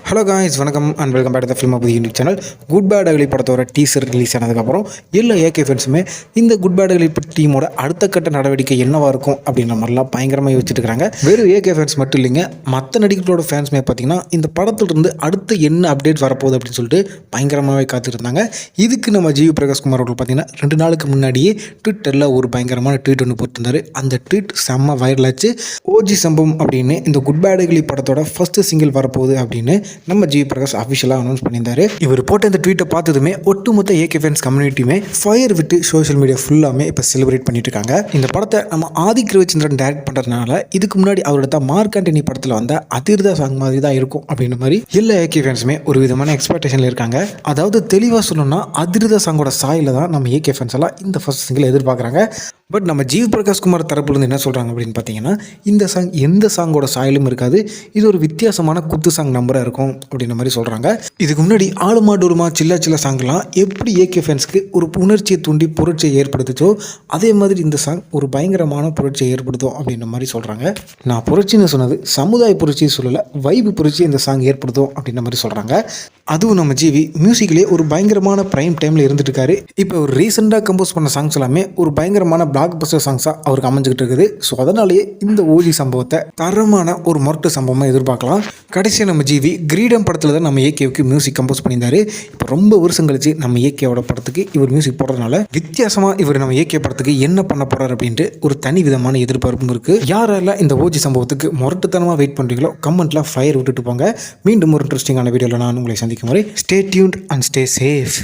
Hello guys, வணக்கம் and welcome back to the film of the unique channel. Good bad ugly படத்தோட teaser release ஆனதுக்கப்புறம் எல்லா AK ஃபேன்ஸுமே இந்த good bad அகலி டீமோட அடுத்த கட்ட நடவடிக்கை என்னவாக இருக்கும் அப்படின்ற மாதிரிலாம் பயங்கரமாக யோசிச்சுட்டு இருக்காங்க. வெறும் ஏகே ஃபேன்ஸ் மட்டும் இல்லைங்க, மற்ற நடிகர்களோட ஃபேன்ஸுமே பார்த்தீங்கன்னா இந்த படத்துலேருந்து அடுத்து என்ன அப்டேட் வரப்போகுது அப்படின்னு சொல்லிட்டு பயங்கரமாகவே காத்துருந்தாங்க. இதுக்கு நம்ம ஜிவி பிரகாஷ் குமார் அவர்கள் பார்த்தீங்கன்னா 2 நாளுக்கு முன்னாடியே ட்விட்டரில் ஒரு பயங்கரமான ட்வீட் ஒன்று போட்டிருந்தாரு. அந்த ட்வீட் செம்ம வைரல் ஆச்சு. ஓஜி சம்பவம் அப்படின்னு இந்த குட் பேட் அகலி படத்தோட ஃபர்ஸ்ட் சிங்கிள் வரப்போகுது அப்படின்னு நம்ம ஜிவி பிரகாஷ் அஃபிஷியலாக அனௌன்ஸ் பண்ணியிருந்தாரு. இவர் போட்ட இந்த ட்வீட்டை பார்த்ததுமே ஒட்டுமொத்த ஏகே ஃபேன்ஸ் கம்யூனிட்டியுமே ஃபயர் விட்டு சோஷியல் மீடியா ஃபுல்லாமே இப்போ செலிப்ரேட் பண்ணிட்டு இருக்காங்க. இந்த படத்தை நம்ம ஆதிக் ரவிச்சந்திரன் டைரக்ட் பண்ணுறதுனால இதுக்கு முன்னாடி அவரோட மார்க் ஆண்டனி படத்தில் வந்த அதிர்தா சாங் மாதிரி தான் இருக்கும் அப்படின்ற மாதிரி எல்லா ஏகே ஃபேன்ஸுமே ஒரு விதமான எக்ஸ்பெக்டேஷனில் இருக்காங்க. அதாவது தெளிவாக சொல்லணும்னா அதிர்தா சாங்கோட சாயில தான் நம்ம ஏகே ஃபேன்ஸ் எல்லாம் இந்த ஃபர்ஸ்ட் சிங்கிள் எதிர்பார்க்குறாங்க. பட் நம்ம ஜிவி பிரகாஷ் குமார் தரப்புலேருந்து என்ன சொல்கிறாங்க அப்படின்னு பார்த்தீங்கன்னா, இந்த சாங் எந்த சாங்கோட சாயலும் இருக்காது, இது ஒரு வித்தியாசமான குத்து சாங் நம்பராக இருக்கும் அப்படின்ற மாதிரி சொல்கிறாங்க. இதுக்கு முன்னாடி ஆளுமா டோருமா சில்லா சில்லா சாங்லாம் எப்படி ஏகே ஃபேன்ஸ்க்கு ஒரு உணர்ச்சியை தூண்டி புரட்சியை ஏற்படுத்துச்சோ அதே மாதிரி இந்த சாங் ஒரு பயங்கரமான புரட்சியை ஏற்படுத்தும் அப்படின்ற மாதிரி சொல்கிறாங்க. நான் புரட்சின்னு சொன்னது சமுதாய புரட்சி சொல்லலை, வைப்பு புரட்சி இந்த சாங் ஏற்படுத்தும் அப்படின்ற மாதிரி சொல்கிறாங்க. அதுவும் நம்ம ஜிவி மியூசிக்லேயே ஒரு பயங்கரமான ப்ரைம் டைமில் இருந்துட்டு இருக்காரு. இப்போ ஒரு ரீசெண்டாக கம்போஸ் பண்ண சாங்ஸ் எல்லாமே ஒரு பயங்கரமான பிளாக் பஸ்டர் சாங்ஸாக அவருக்கு அமைஞ்சிக்கிட்டு இருக்குது. ஸோ அதனாலேயே இந்த ஓஜி சம்பவத்தை தரமான ஒரு மொரட்டு சம்பவமாக எதிர்பார்க்கலாம். கடைசியாக நம்ம ஜிவி கிரீடம் படத்தில் தான் நம்ம ஏகேவுக்கு மியூசிக் கம்போஸ் பண்ணியிருந்தாரு. இப்போ ரொம்ப வருஷம் கழிச்சு நம்ம ஏகேவோட படத்துக்கு இவர் மியூசிக் போடுறதுனால வித்தியாசமாக இவர் நம்ம ஏகே படத்துக்கு என்ன பண்ண போகிறார் அப்படின்ட்டு ஒரு தனி விதமான எதிர்பார்ப்பும் இருக்குது. யாரெல்லாம் இந்த ஓஜி சம்பவத்துக்கு மொரட்டுத்தனமாக வெயிட் பண்ணுறீங்களோ கமெண்ட்டில் ஃபயர் விட்டுட்டு போங்க. மீண்டும் ஒரு இன்ட்ரெஸ்டிங்கான வீடியோவில் நான் உங்களை சந்திக்கும் வரை stay tuned and stay safe.